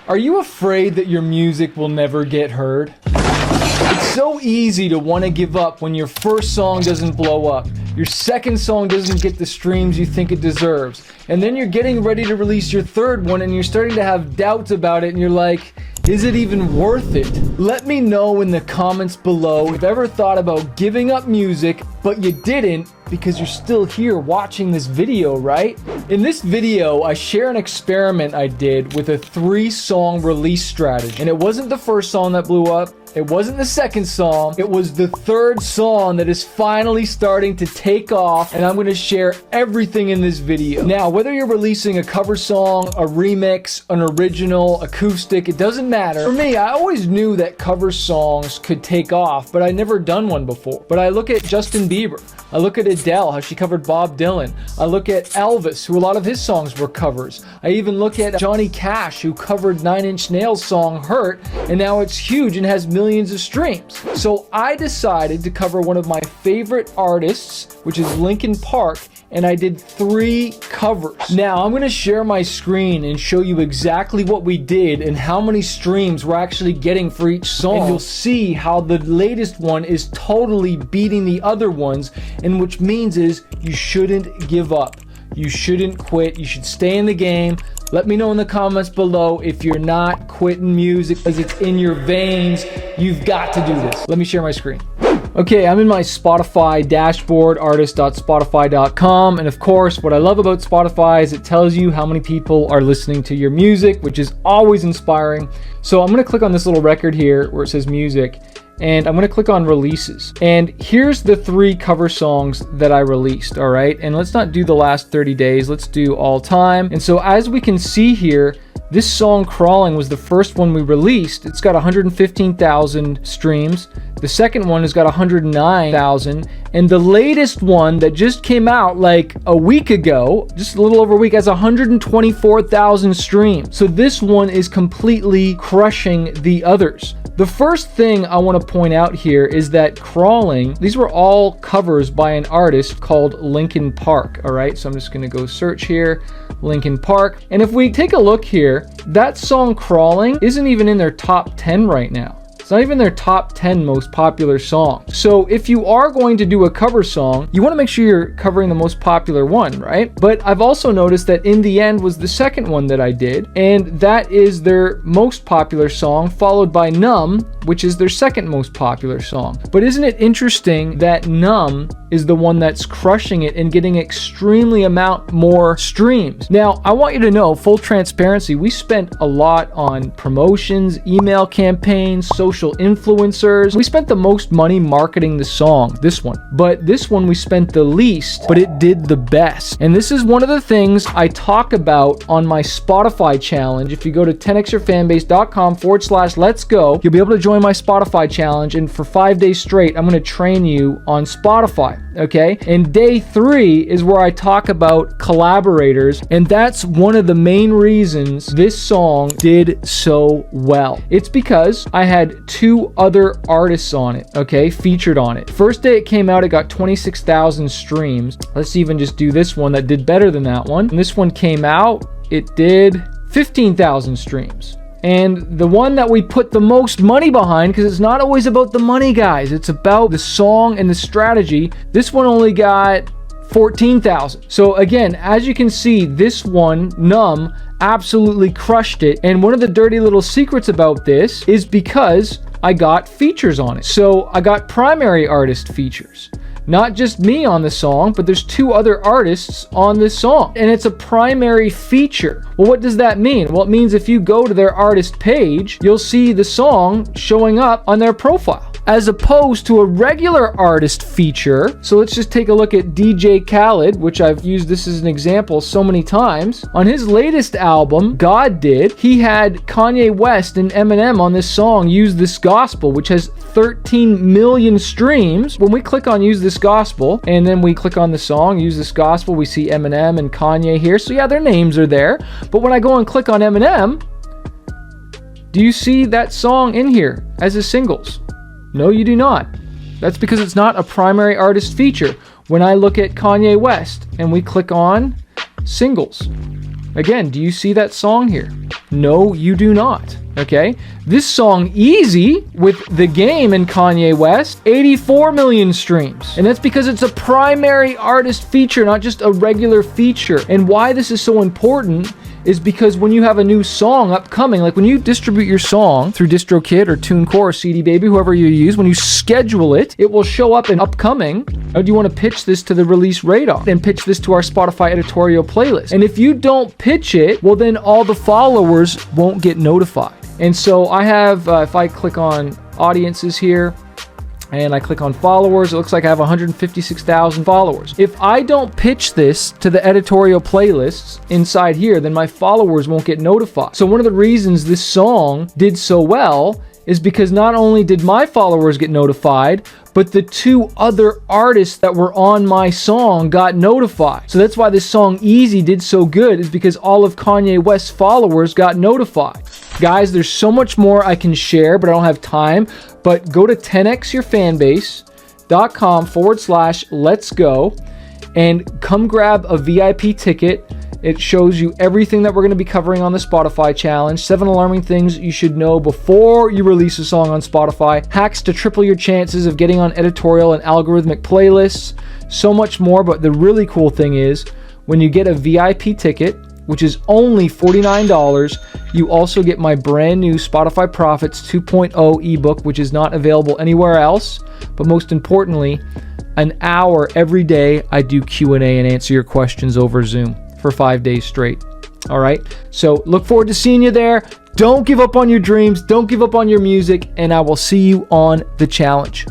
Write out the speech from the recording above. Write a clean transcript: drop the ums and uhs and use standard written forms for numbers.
Are you afraid that your music will never get heard? It's so easy to want to give up when your first song doesn't blow up, your second song doesn't get the streams you think it deserves, and then you're getting ready to release your third one and you're starting to have doubts about it and you're like, is it even worth it? Let me know in the comments below if you've ever thought about giving up music, but you didn't because you're still here watching this video, right? In this video, I share an experiment I did with a 3-song release strategy. And it wasn't the first song that blew up. It wasn't the second song. It was the third song that is finally starting to take off, and I'm going to share everything in this video. Now, whether you're releasing a cover song, a remix, an original, acoustic, it doesn't matter. For me, I always knew that cover songs could take off, but I'd never done one before. But I look at Justin Bieber. I look at Adele, how she covered Bob Dylan. I look at Elvis, who a lot of his songs were covers. I even look at Johnny Cash, who covered Nine Inch Nails' song Hurt, and now it's huge and has millions of streams. So I decided to cover one of my favorite artists, which is Linkin Park, and I did 3 covers. Now I'm going to share my screen and show you exactly what we did and how many streams we're actually getting for each song. And you'll see how the latest one is totally beating the other ones, and which means is you shouldn't give up. You shouldn't quit. You should stay in the game. Let me know in the comments below if you're not quitting music because it's in your veins. You've got to do this. Let me share my screen. Okay, I'm in my Spotify dashboard, artist.spotify.com, and of course, what I love about Spotify is it tells you how many people are listening to your music, which is always inspiring. So I'm going to click on this little record here where it says music, and I'm going to click on releases. And here's the 3 cover songs that I released, all right? And let's not do the last 30 days, let's do all time. And so as we can see here, this song Crawling was the first one we released. It's got 115,000 streams. The second one has got 109,000. And the latest one that just came out like a week ago, just a little over a week, has 124,000 streams. So this one is completely crushing the others. The first thing I want to point out here is that Crawling, these were all covers by an artist called Linkin Park, all right? So I'm just going to go search here, Linkin Park. And if we take a look here, that song Crawling isn't even in their top 10 right now. It's not even their top 10 most popular song. So if you are going to do a cover song, you want to make sure you're covering the most popular one, right? But I've also noticed that In the End was the second one that I did, and that is their most popular song, followed by Numb, which is their second most popular song. But isn't it interesting that Numb is the one that's crushing it and getting extremely amount more streams? Now, I want you to know, full transparency, we spent a lot on promotions, email campaigns, social influencers. We spent the most money marketing the song, this one. But this one we spent the least, but it did the best. And this is one of the things I talk about on my Spotify challenge. If you go to 10xyourfanbase.com/let's go, you'll be able to join my Spotify challenge. And for 5 days straight, I'm going to train you on Spotify. Okay, and day 3 is where I talk about collaborators, and that's one of the main reasons this song did so well. It's because I had 2 other artists on it, okay, featured on it. First day it came out, it got 26,000 streams. Let's even just do this one that did better than that one. When this one came out, it did 15,000 streams. And the one that we put the most money behind, because it's not always about the money, guys, it's about the song and the strategy, this one only got 14,000. So again, as you can see, this one, Numb, absolutely crushed it. And one of the dirty little secrets about this is because I got features on it. So I got primary artist features. Not just me on the song, but there's 2 other artists on this song. And it's a primary feature. Well, what does that mean? Well, it means if you go to their artist page, you'll see the song showing up on their profile, as opposed to a regular artist feature. So let's just take a look at DJ Khaled, which I've used this as an example so many times. On his latest album, God Did, he had Kanye West and Eminem on this song, Use This Gospel, which has 13 million streams. When we click on Use This Gospel, and then we click on the song, Use This Gospel, we see Eminem and Kanye here. So yeah, their names are there. But when I go and click on Eminem, do you see that song in here as a singles? No, you do not. That's because it's not a primary artist feature. When I look at Kanye West and we click on singles, Again, do you see that song here? No, you do not. Okay? This song, Easy, with The Game and Kanye West, 84 million streams. And that's because it's a primary artist feature, not just a regular feature. And why this is so important is because when you have a new song upcoming, like when you distribute your song through DistroKid or TuneCore or CD Baby, whoever you use, when you schedule it, it will show up in upcoming. Or do you want to pitch this to the release radar and pitch this to our Spotify editorial playlist? And if you don't pitch it, well, then all the followers won't get notified. And so I have, if I click on audiences here, and I click on followers, it looks like I have 156,000 followers. If I don't pitch this to the editorial playlists inside here, then my followers won't get notified. So one of the reasons this song did so well is because not only did my followers get notified, but the two other artists that were on my song got notified. So that's why this song Easy did so good, is because all of Kanye West's followers got notified. Guys, there's so much more I can share, but I don't have time. But go to 10xyourfanbase.com/let's go and come grab a VIP ticket. It shows you everything that we're going to be covering on the Spotify challenge. 7 alarming things you should know before you release a song on Spotify. Hacks to triple your chances of getting on editorial and algorithmic playlists. So much more. But the really cool thing is when you get a VIP ticket, which is only $49, you also get my brand new Spotify Profits 2.0 ebook, which is not available anywhere else. But most importantly, an hour every day I do Q&A and answer your questions over Zoom for 5 days straight. All right, so look forward to seeing you there. Don't give up on your dreams, don't give up on your music, and I will see you on the challenge.